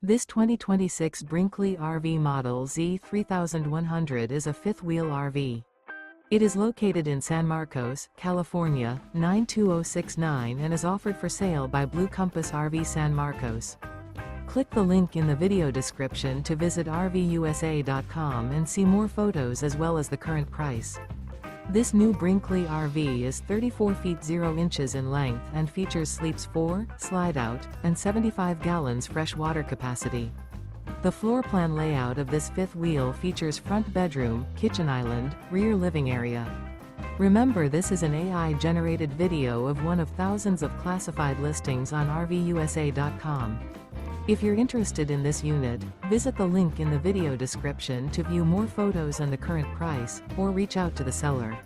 This 2026 Brinkley RV Model Z 3100 is a fifth-wheel RV. It is located in San Marcos, California, 92069 and is offered for sale by Blue Compass RV San Marcos. Click the link in the video description to visit RVUSA.com and see more photos as well as the current price. This new Brinkley RV is 34 feet 0 inches in length and features sleeps 4, slide-out, and 75 gallons fresh water capacity. The floor plan layout of this fifth wheel features front bedroom, kitchen island, rear living area. Remember, this is an AI-generated video of one of thousands of classified listings on RVUSA.com. If you're interested in this unit, visit the link in the video description to view more photos and the current price, or reach out to the seller.